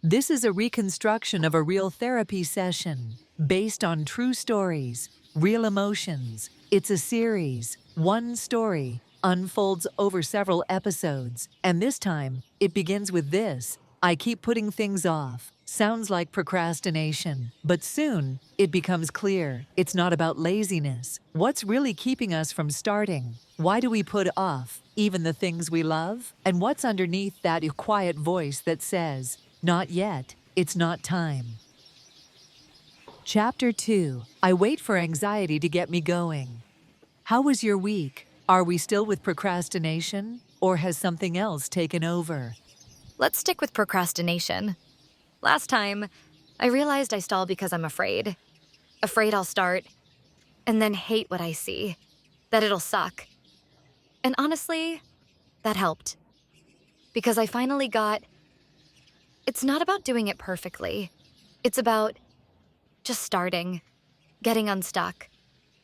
This is a reconstruction of a real therapy session based on true stories, real emotions. It's a series. One story unfolds over several episodes, and this time it begins with this: I keep putting things off. Sounds like procrastination, but soon it becomes clear it's not about laziness. What's really keeping us from starting? Why do we put off even the things we love? And what's underneath that quiet voice that says, not yet, it's not time? Chapter 2. I wait for anxiety to get me going. How was your week? Are we still with procrastination, or has something else taken over? Let's stick with procrastination. Last time, I realized I stall because I'm afraid. Afraid I'll start, and then hate what I see, that it'll suck. And honestly, that helped. Because I finally got, it's not about doing it perfectly. It's about just starting, getting unstuck,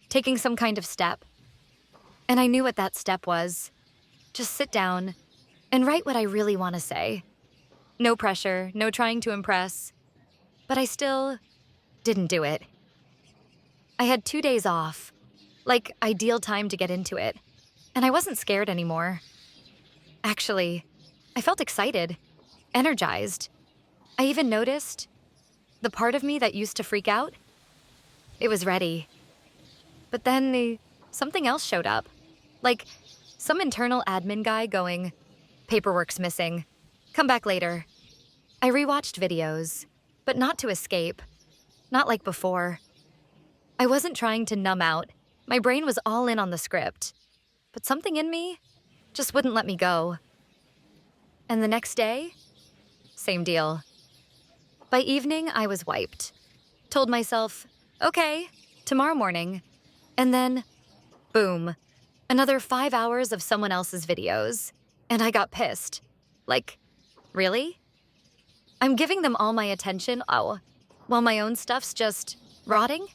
taking some kind of step. And I knew what that step was. Just sit down and write what I really want to say. No pressure, no trying to impress. But I still didn't do it. I had 2 days off, like ideal time to get into it. And I wasn't scared anymore. Actually, I felt excited, energized. I even noticed the part of me that used to freak out, it was ready. But then something else showed up. Like some internal admin guy going, paperwork's missing. Come back later. I rewatched videos, but not to escape. Not like before. I wasn't trying to numb out. My brain was all in on the script. But something in me just wouldn't let me go. And the next day, same deal. By evening, I was wiped. Told myself, okay, tomorrow morning. And then, boom, another 5 hours of someone else's videos. And I got pissed. Like, really? I'm giving them all my attention, while my own stuff's just rotting?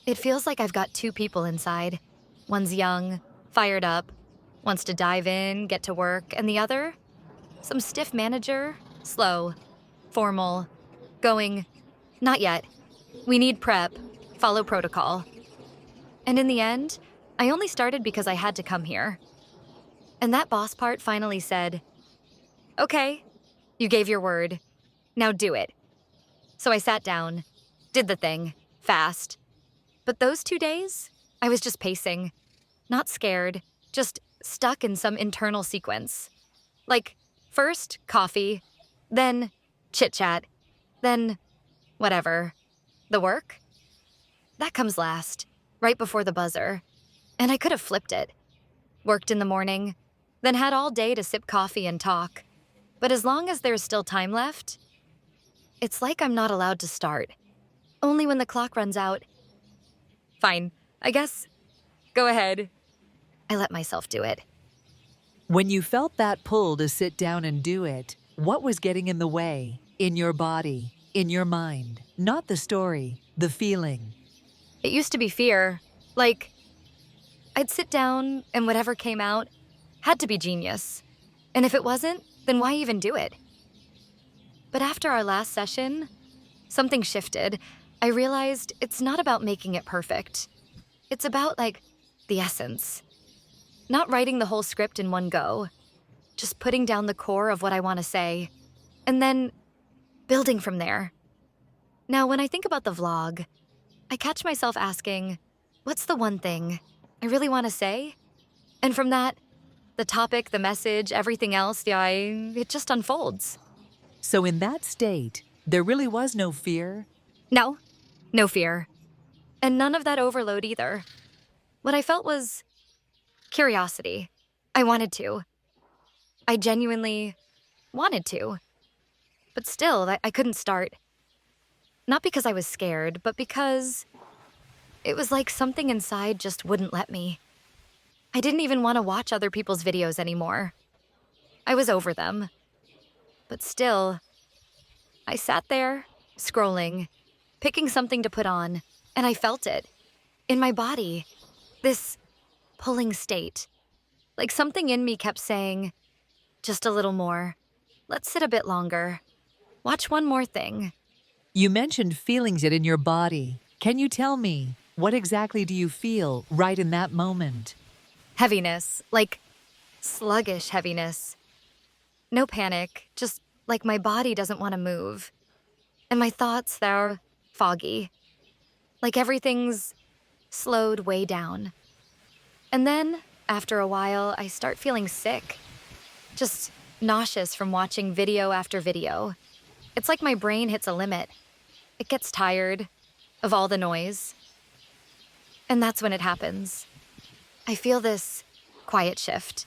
It feels like I've got two people inside. One's young, fired up, wants to dive in, get to work, and the other, some stiff manager, slow, formal, going, not yet. We need prep, follow protocol. And in the end, I only started because I had to come here. And that boss part finally said, okay, you gave your word. Now do it. So I sat down, did the thing, fast. But those 2 days, I was just pacing. Not scared, just stuck in some internal sequence. Like, first, coffee, then chit-chat, then whatever. The work? That comes last, right before the buzzer. And I could have flipped it. Worked in the morning, then had all day to sip coffee and talk. But as long as there's still time left, it's like I'm not allowed to start. Only when the clock runs out. Fine, I guess. Go ahead. I let myself do it. When you felt that pull to sit down and do it, what was getting in the way? In your body, in your mind, not the story, the feeling. It used to be fear. Like, I'd sit down and whatever came out had to be genius. And if it wasn't, then why even do it? But after our last session, something shifted. I realized it's not about making it perfect. It's about, the essence. Not writing the whole script in one go. Just putting down the core of what I want to say. And then building from there. Now, when I think about the vlog, I catch myself asking, what's the one thing I really want to say? And from that, the topic, the message, everything else, it just unfolds. So in that state, there really was no fear? No fear. And none of that overload either. What I felt was curiosity. I wanted to. I genuinely wanted to. But still, I couldn't start. Not because I was scared, but because it was like something inside just wouldn't let me. I didn't even want to watch other people's videos anymore. I was over them. But still, I sat there, scrolling, picking something to put on, and I felt it. In my body. This pulling state. Like something in me kept saying, just a little more. Let's sit a bit longer. Watch one more thing. You mentioned feelings it in your body. Can you tell me, what exactly do you feel right in that moment? Heaviness, like sluggish heaviness. No panic, just like my body doesn't want to move. And my thoughts, they're foggy. Like everything's slowed way down. And then, after a while, I start feeling sick. Just nauseous from watching video after video. It's like my brain hits a limit. It gets tired of all the noise. And that's when it happens. I feel this quiet shift.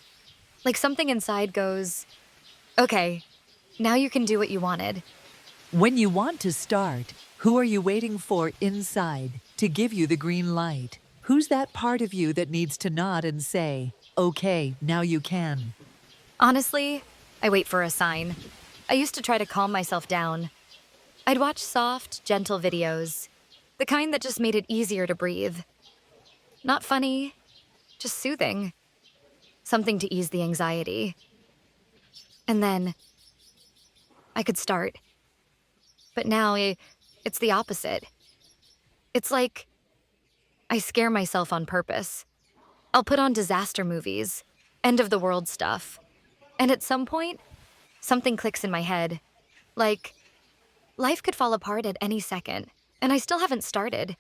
Like something inside goes, okay, now you can do what you wanted. When you want to start, who are you waiting for inside to give you the green light? Who's that part of you that needs to nod and say, okay, now you can? Honestly, I wait for a sign. I used to try to calm myself down. I'd watch soft, gentle videos, the kind that just made it easier to breathe. Not funny, just soothing. Something to ease the anxiety. And then I could start. But now it's the opposite. It's like I scare myself on purpose. I'll put on disaster movies, end of the world stuff. And at some point, something clicks in my head. Like, life could fall apart at any second, and I still haven't started.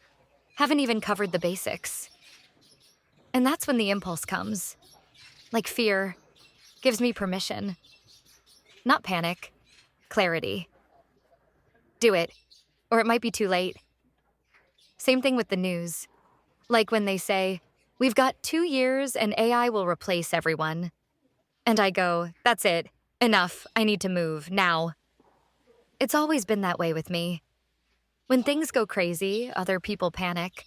Haven't even covered the basics. And that's when the impulse comes. Like fear, gives me permission. Not panic, clarity. Do it, or it might be too late. Same thing with the news. Like when they say, we've got 2 years and AI will replace everyone. And I go, that's it. Enough. I need to move, now. It's always been that way with me. When things go crazy, other people panic.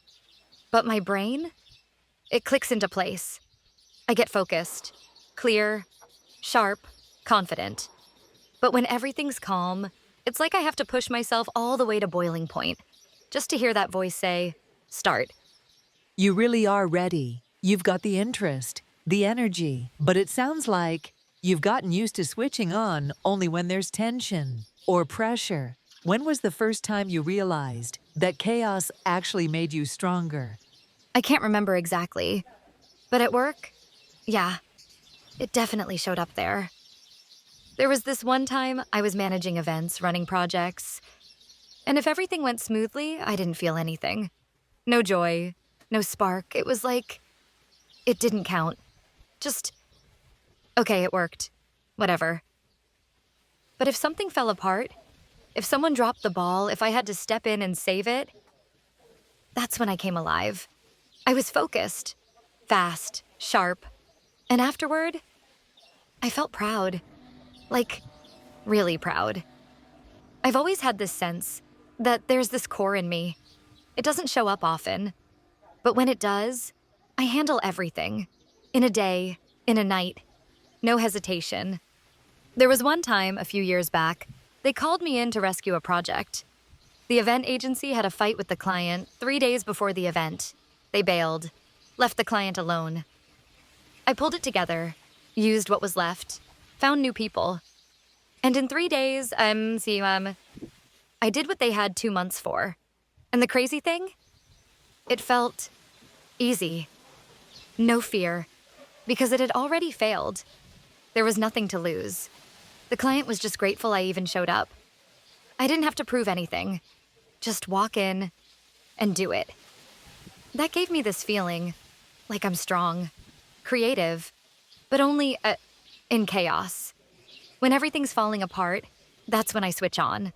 But my brain, it clicks into place. I get focused, clear, sharp, confident. But when everything's calm, it's like I have to push myself all the way to boiling point, just to hear that voice say, start. You really are ready. You've got the interest, the energy, but it sounds like you've gotten used to switching on only when there's tension or pressure. When was the first time you realized that chaos actually made you stronger? I can't remember exactly, but at work, yeah, it definitely showed up there. There was this one time I was managing events, running projects, and if everything went smoothly, I didn't feel anything. No joy, no spark. It was like it didn't count. Just, okay, it worked. Whatever. But if something fell apart, if someone dropped the ball, if I had to step in and save it, that's when I came alive. I was focused, fast, sharp, and afterward, I felt proud. Like, really proud. I've always had this sense that there's this core in me. It doesn't show up often, but when it does, I handle everything. In a day, in a night, no hesitation. There was one time, a few years back, they called me in to rescue a project. The event agency had a fight with the client 3 days before the event. They bailed, left the client alone. I pulled it together, used what was left, found new people. And in 3 days, I did what they had 2 months for. And the crazy thing? It felt easy. No fear. Because it had already failed. There was nothing to lose. The client was just grateful I even showed up. I didn't have to prove anything. Just walk in and do it. That gave me this feeling like I'm strong, creative, but only in chaos. When everything's falling apart, that's when I switch on.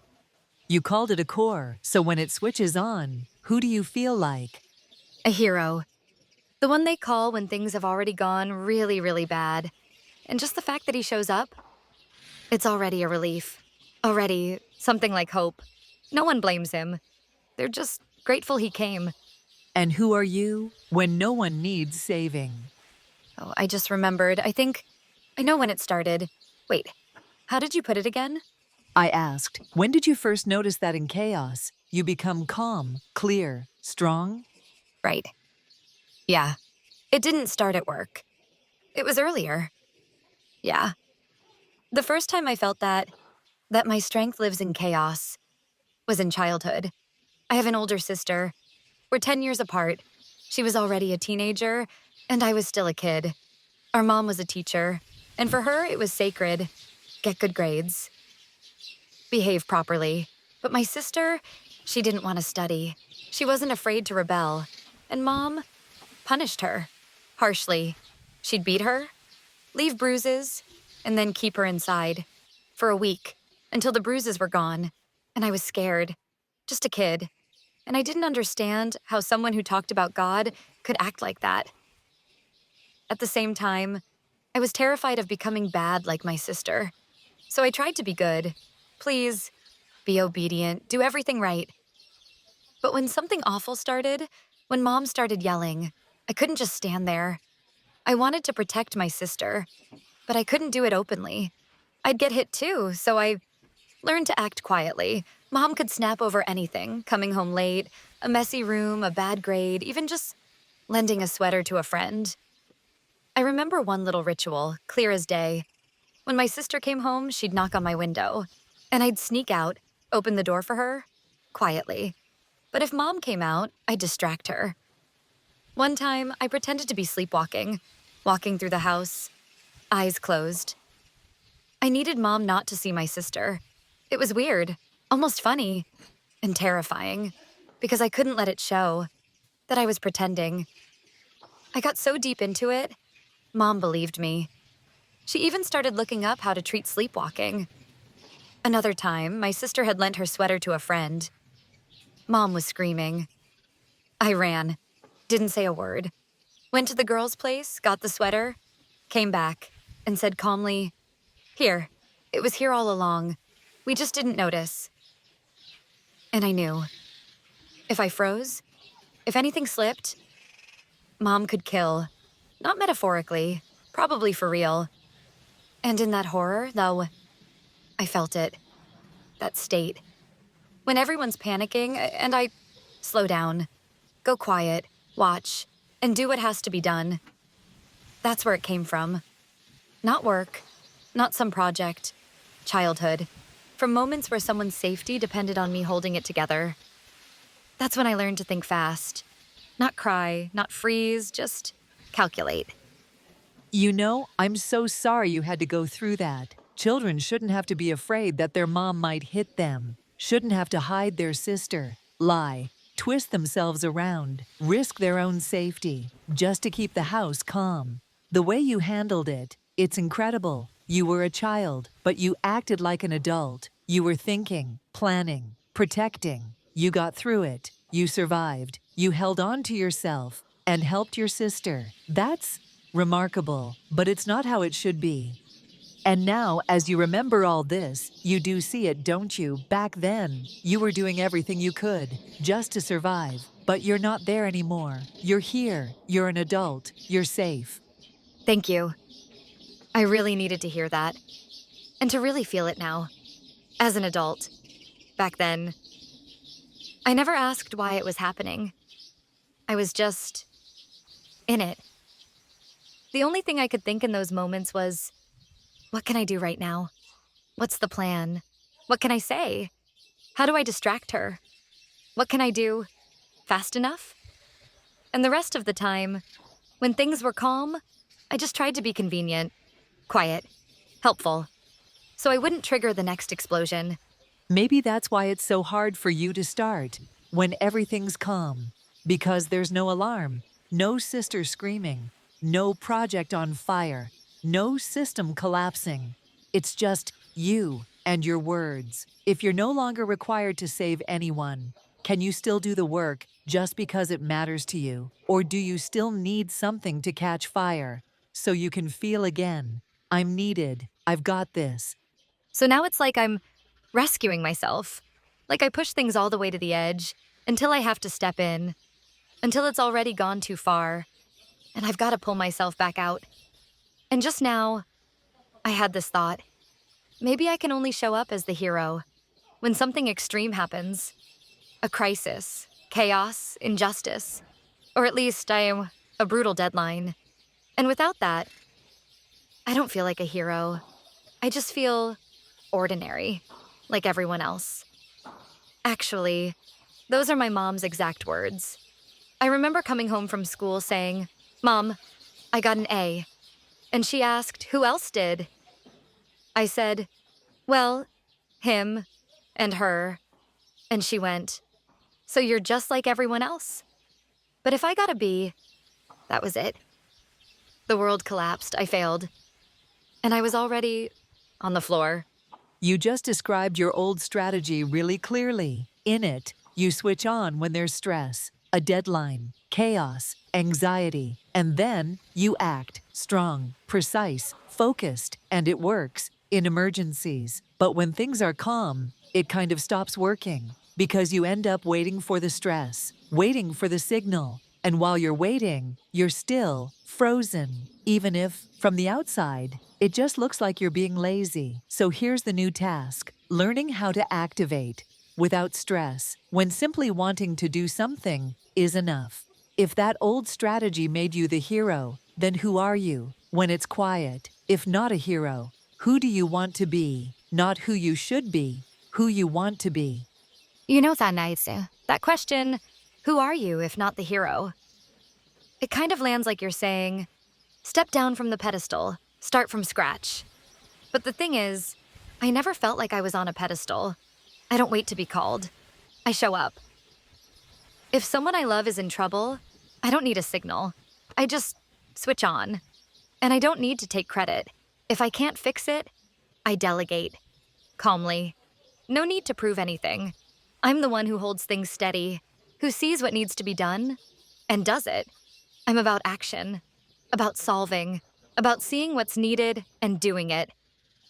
You called it a core, so when it switches on, who do you feel like? A hero. The one they call when things have already gone really, really bad. And just the fact that he shows up, it's already a relief. Already something like hope. No one blames him. They're just grateful he came. And who are you when no one needs saving? Oh, I just remembered. I know when it started. Wait, how did you put it again? I asked, when did you first notice that in chaos, you become calm, clear, strong? Right. Yeah. It didn't start at work. It was earlier. Yeah. The first time I felt that, That my strength lives in chaos was in childhood. I have an older sister. We're 10 years apart. She was already a teenager, and I was still a kid. Our mom was a teacher, and for her, it was sacred. Get good grades, behave properly. But my sister, she didn't want to study. She wasn't afraid to rebel. And Mom punished her harshly. She'd beat her, leave bruises, and then keep her inside for a week until the bruises were gone. And I was scared, just a kid. And I didn't understand how someone who talked about God could act like that. At the same time, I was terrified of becoming bad like my sister. So I tried to be good. Please, be obedient, do everything right. But when something awful started, when Mom started yelling, I couldn't just stand there. I wanted to protect my sister, but I couldn't do it openly. I'd get hit too, so I learned to act quietly. Mom could snap over anything, coming home late, a messy room, a bad grade, even just lending a sweater to a friend. I remember one little ritual, clear as day. When my sister came home, she'd knock on my window, and I'd sneak out, open the door for her, quietly. But if Mom came out, I'd distract her. One time, I pretended to be sleepwalking, walking through the house, eyes closed. I needed Mom not to see my sister. It was weird, almost funny, and terrifying, because I couldn't let it show that I was pretending. I got so deep into it, Mom believed me. She even started looking up how to treat sleepwalking. Another time, my sister had lent her sweater to a friend. Mom was screaming. I ran, didn't say a word. Went to the girl's place, got the sweater, came back, and said calmly, "Here, it was here all along. We just didn't notice." And I knew. If I froze, if anything slipped, Mom could kill. Not metaphorically, probably for real. And in that horror, though, I felt it. That state. When everyone's panicking, and I slow down, go quiet, watch, and do what has to be done. That's where it came from. Not work, not some project. Childhood. From moments where someone's safety depended on me holding it together. That's when I learned to think fast. Not cry, not freeze, just calculate. You know, I'm so sorry you had to go through that. Children shouldn't have to be afraid that their mom might hit them, shouldn't have to hide their sister, lie, twist themselves around, risk their own safety, just to keep the house calm. The way you handled it, it's incredible. You were a child, but you acted like an adult. You were thinking, planning, protecting. You got through it. You survived. You held on to yourself and helped your sister. That's remarkable, but it's not how it should be. And now, as you remember all this, you do see it, don't you? Back then, you were doing everything you could just to survive, but you're not there anymore. You're here. You're an adult. You're safe. Thank you. I really needed to hear that. And to really feel it now. As an adult. Back then, I never asked why it was happening. I was just in it. The only thing I could think in those moments was, what can I do right now? What's the plan? What can I say? How do I distract her? What can I do fast enough? And the rest of the time, when things were calm, I just tried to be convenient, quiet, helpful, so I wouldn't trigger the next explosion. Maybe that's why it's so hard for you to start when everything's calm, because there's no alarm, no sister screaming, no project on fire, no system collapsing. It's just you and your words. If you're no longer required to save anyone, can you still do the work just because it matters to you? Or do you still need something to catch fire so you can feel again, I'm needed, I've got this? So now it's like I'm rescuing myself. Like I push things all the way to the edge until I have to step in, until it's already gone too far, and I've got to pull myself back out. And just now, I had this thought. Maybe I can only show up as the hero when something extreme happens. A crisis, chaos, injustice. Or at least a brutal deadline. And without that, I don't feel like a hero. I just feel ordinary. like everyone else. Actually, those are my mom's exact words. I remember coming home from school saying, "Mom, I got an A." And she asked who else did. I said, "Well, him and her." And she went, "So you're just like everyone else?" But if I got a B, that was it. The world collapsed. I failed. And I was already on the floor. You just described your old strategy really clearly. In it, you switch on when there's stress, a deadline, chaos, anxiety, and then you act strong, precise, focused, and it works in emergencies. But when things are calm, it kind of stops working because you end up waiting for the stress, waiting for the signal. And while you're waiting, you're still frozen, even if, from the outside, it just looks like you're being lazy. So here's the new task: learning how to activate without stress, when simply wanting to do something is enough. If that old strategy made you the hero, then who are you when it's quiet? If not a hero, who do you want to be? Not who you should be, who you want to be. You know, that question, who are you if not the hero? It kind of lands like you're saying, step down from the pedestal, start from scratch. But the thing is, I never felt like I was on a pedestal. I don't wait to be called. I show up. If someone I love is in trouble, I don't need a signal. I just switch on. And I don't need to take credit. If I can't fix it, I delegate. Calmly. No need to prove anything. I'm the one who holds things steady, who sees what needs to be done, and does it. I'm about action, about solving, about seeing what's needed and doing it.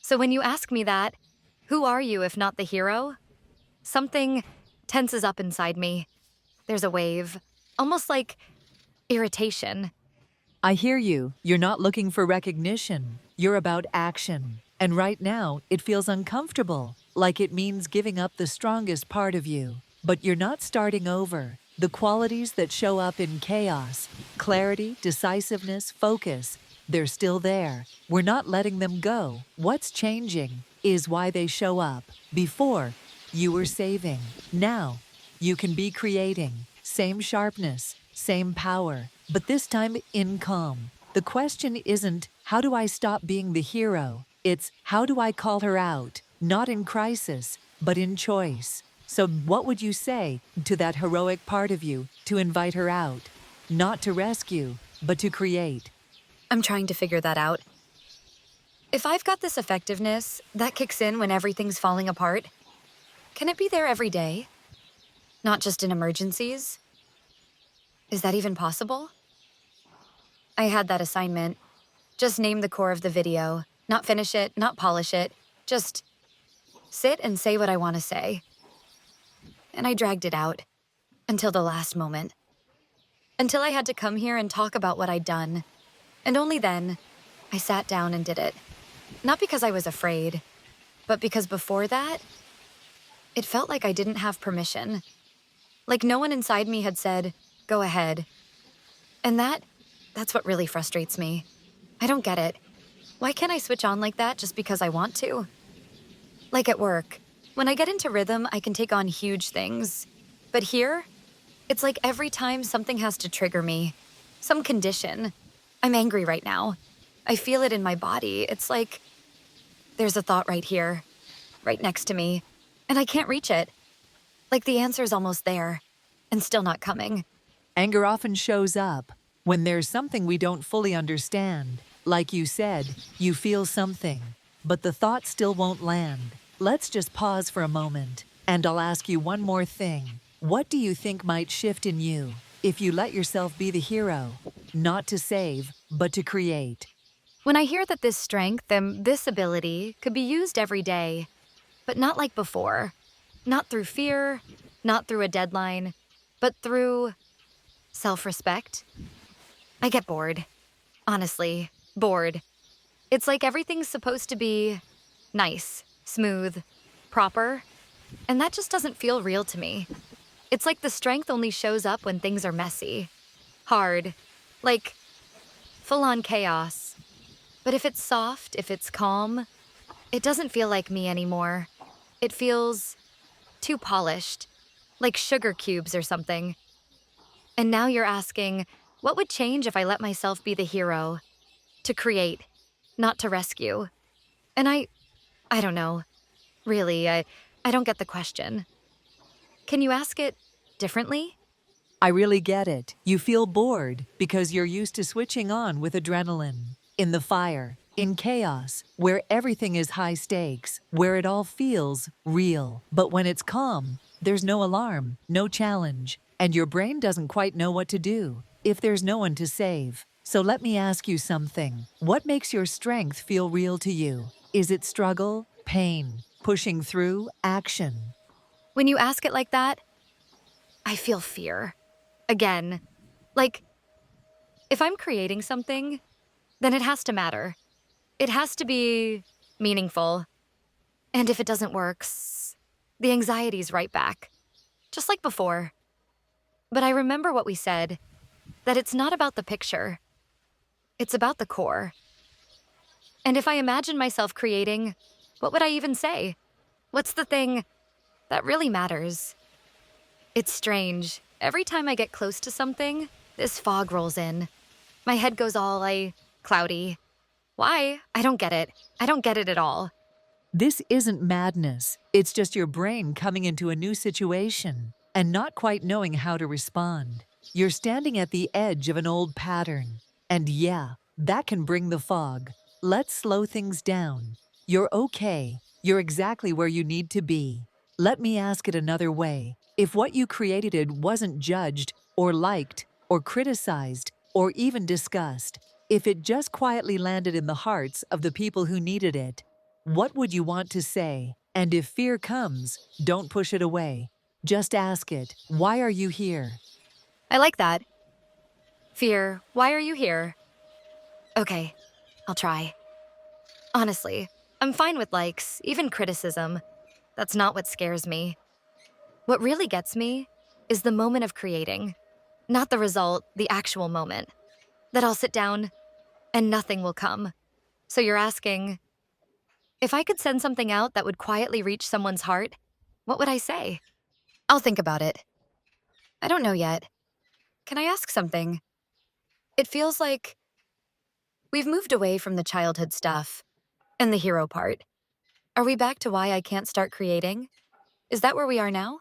So when you ask me that, who are you if not the hero? Something tenses up inside me. There's a wave, almost like irritation. I hear you. You're not looking for recognition. You're about action. And right now, it feels uncomfortable, like it means giving up the strongest part of you. But you're not starting over. The qualities that show up in chaos, clarity, decisiveness, focus, they're still there. We're not letting them go. What's changing is why they show up. Before, you were saving. Now, you can be creating. Same sharpness, same power, but this time in calm. The question isn't, how do I stop being the hero? It's, how do I call her out? Not in crisis, but in choice. So what would you say to that heroic part of you to invite her out? Not to rescue, but to create. I'm trying to figure that out. If I've got this effectiveness that kicks in when everything's falling apart, can it be there every day? Not just in emergencies? Is that even possible? I had that assignment. Just name the core of the video, not finish it, not polish it, just sit and say what I want to say. And I dragged it out until the last moment. Until I had to come here and talk about what I'd done. And only then, I sat down and did it. Not because I was afraid, but because before that, it felt like I didn't have permission. Like no one inside me had said, go ahead. And that's what really frustrates me. I don't get it. Why can't I switch on like that just because I want to? Like at work, when I get into rhythm, I can take on huge things. But here, it's like every time something has to trigger me, some condition. I'm angry right now. I feel it in my body. It's like there's a thought right here, right next to me, and I can't reach it. Like the answer's almost there, and still not coming. Anger often shows up when there's something we don't fully understand. Like you said, you feel something, but the thought still won't land. Let's just pause for a moment, and I'll ask you one more thing. What do you think might shift in you if you let yourself be the hero? Not to save, but to create. When I hear that this strength and this ability could be used every day, but not like before, not through fear, not through a deadline, but through self-respect, I get bored. Honestly, bored. It's like everything's supposed to be nice, smooth, proper, and that just doesn't feel real to me. It's like the strength only shows up when things are messy, hard, like full-on chaos. But if it's soft, if it's calm, it doesn't feel like me anymore. It feels too polished, like sugar cubes or something. And now you're asking, what would change if I let myself be the hero? To create, not to rescue. And I don't know. Really, I don't get the question. Can you ask it differently? I really get it. You feel bored because you're used to switching on with adrenaline. In the fire, in chaos, where everything is high stakes, where it all feels real. But when it's calm, there's no alarm, no challenge, and your brain doesn't quite know what to do if there's no one to save. So let me ask you something. What makes your strength feel real to you? Is it struggle, pain, pushing through, action? When you ask it like that, I feel fear. Again, like, if I'm creating something, then it has to matter. It has to be meaningful. And if it doesn't work, the anxiety's right back, just like before. But I remember what we said, that it's not about the picture. It's about the core. And if I imagine myself creating, what would I even say? What's the thing that really matters? It's strange. Every time I get close to something, this fog rolls in. My head goes all, cloudy. Why? I don't get it. I don't get it at all. This isn't madness. It's just your brain coming into a new situation and not quite knowing how to respond. You're standing at the edge of an old pattern. And yeah, that can bring the fog. Let's slow things down. You're okay. You're exactly where you need to be. Let me ask it another way. If what you created wasn't judged or liked or criticized or even discussed, if it just quietly landed in the hearts of the people who needed it, what would you want to say? And if fear comes, don't push it away. Just ask it, why are you here? I like that. Fear, why are you here? Okay, I'll try. Honestly, I'm fine with likes, even criticism. That's not what scares me. What really gets me is the moment of creating, not the result, the actual moment. That I'll sit down and nothing will come. So you're asking, if I could send something out that would quietly reach someone's heart, what would I say? I'll think about it. I don't know yet. Can I ask something? It feels like we've moved away from the childhood stuff and the hero part. Are we back to why I can't start creating? Is that where we are now?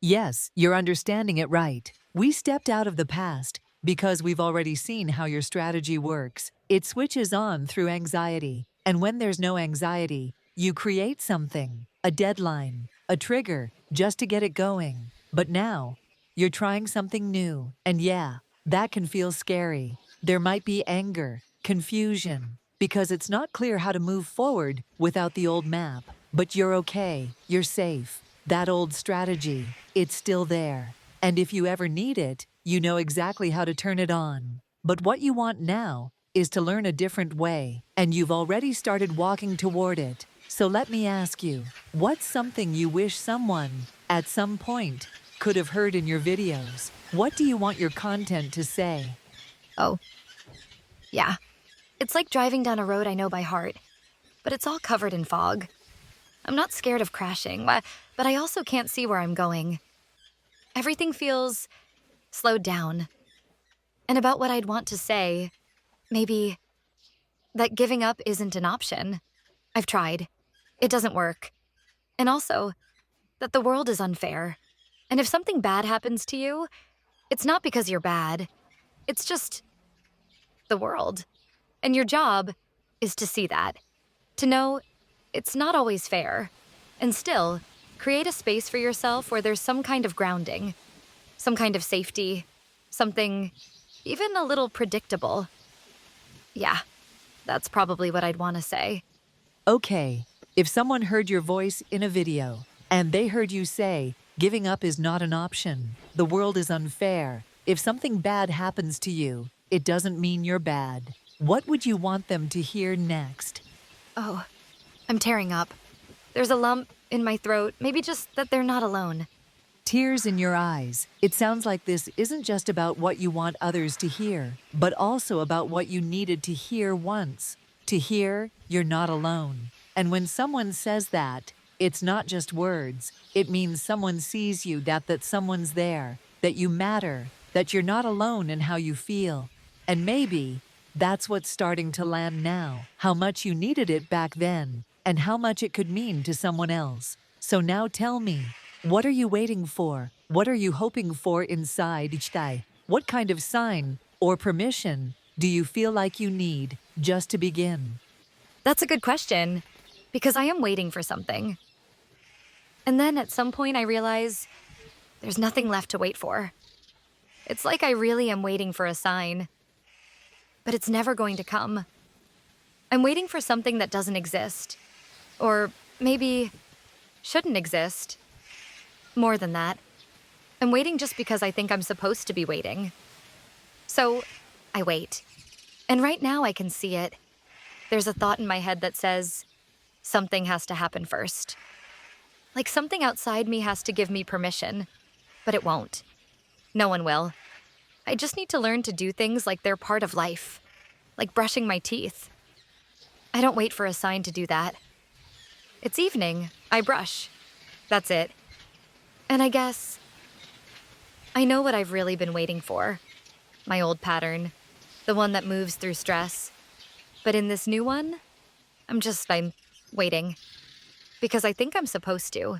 Yes, you're understanding it right. We stepped out of the past because we've already seen how your strategy works. It switches on through anxiety. And when there's no anxiety, you create something, a deadline, a trigger, just to get it going. But now, you're trying something new. And yeah, that can feel scary. There might be anger, confusion, because it's not clear how to move forward without the old map. But you're okay. You're safe. That old strategy, it's still there. And if you ever need it, you know exactly how to turn it on. But what you want now is to learn a different way, and you've already started walking toward it. So let me ask you, what's something you wish someone, at some point, could have heard in your videos? What do you want your content to say? Oh, yeah. It's like driving down a road I know by heart, but it's all covered in fog. I'm not scared of crashing, but I also can't see where I'm going. Everything feels slowed down. And about what I'd want to say, maybe that giving up isn't an option. I've tried. It doesn't work. And also, that the world is unfair. And if something bad happens to you, it's not because you're bad. It's just the world. And your job is to see that. To know it's not always fair. And still, create a space for yourself where there's some kind of grounding, some kind of safety, something even a little predictable. Yeah, that's probably what I'd want to say. Okay, if someone heard your voice in a video, and they heard you say, giving up is not an option, the world is unfair, if something bad happens to you, it doesn't mean you're bad, what would you want them to hear next? Oh, I'm tearing up. There's a lump in my throat, maybe just that they're not alone. Tears in your eyes. It sounds like this isn't just about what you want others to hear, but also about what you needed to hear once. To hear, you're not alone. And when someone says that, It's not just words. It means someone sees you, that someone's there, that you matter, that you're not alone in how you feel. And maybe that's what's starting to land now, how much you needed it back then, and how much it could mean to someone else. So now tell me, what are you waiting for? What are you hoping for inside each day? What kind of sign or permission do you feel like you need just to begin? That's a good question, because I am waiting for something. And then at some point I realize there's nothing left to wait for. It's like I really am waiting for a sign, but it's never going to come. I'm waiting for something that doesn't exist. Or maybe shouldn't exist. More than that. I'm waiting just because I think I'm supposed to be waiting. So, I wait. And right now I can see it. There's a thought in my head that says, something has to happen first. Like something outside me has to give me permission. But it won't. No one will. I just need to learn to do things like they're part of life. Like brushing my teeth. I don't wait for a sign to do that. It's evening. I brush. That's it. And I guess I know what I've really been waiting for. My old pattern. The one that moves through stress. But in this new one, I'm waiting. Because I think I'm supposed to.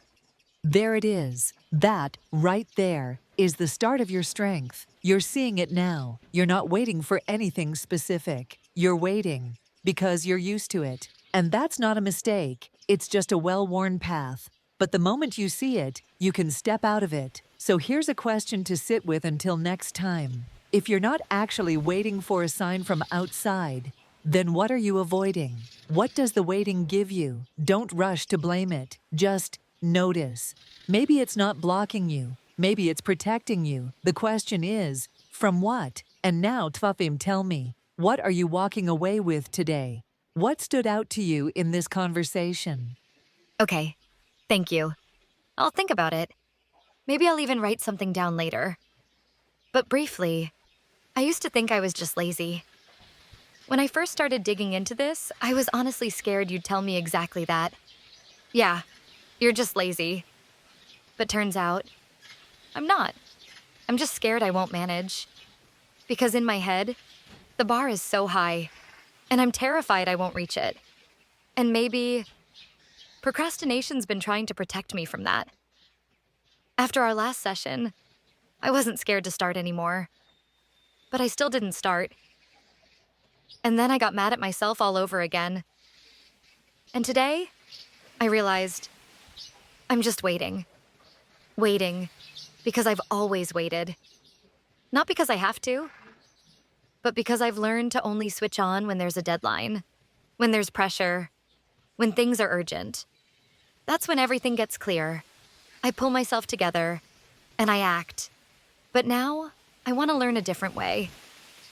There it is. That, right there, is the start of your strength. You're seeing it now. You're not waiting for anything specific. You're waiting because you're used to it. And that's not a mistake. It's just a well-worn path. But the moment you see it, you can step out of it. So here's a question to sit with until next time. If you're not actually waiting for a sign from outside, then what are you avoiding? What does the waiting give you? Don't rush to blame it. Just notice. Maybe it's not blocking you. Maybe it's protecting you. The question is, from what? And now, Tvafim, tell me, what are you walking away with today? What stood out to you in this conversation? Okay. Thank you. I'll think about it. Maybe I'll even write something down later. But briefly, I used to think I was just lazy. When I first started digging into this, I was honestly scared you'd tell me exactly that. Yeah, you're just lazy. But turns out, I'm not. I'm just scared I won't manage. Because in my head, the bar is so high, and I'm terrified I won't reach it. And maybe procrastination's been trying to protect me from that. After our last session, I wasn't scared to start anymore. But I still didn't start. And then I got mad at myself all over again. And today, I realized I'm just waiting. Waiting because I've always waited. Not because I have to, but because I've learned to only switch on when there's a deadline, when there's pressure, when things are urgent. That's when everything gets clear. I pull myself together, and I act. But now, I want to learn a different way.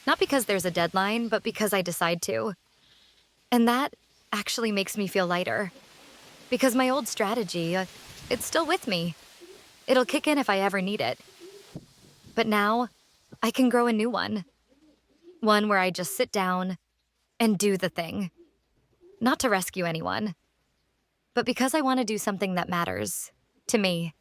Not because there's a deadline, but because I decide to. And that actually makes me feel lighter. Because my old strategy, it's still with me. It'll kick in if I ever need it. But now, I can grow a new one. One where I just sit down and do the thing. Not to rescue anyone, but because I want to do something that matters to me.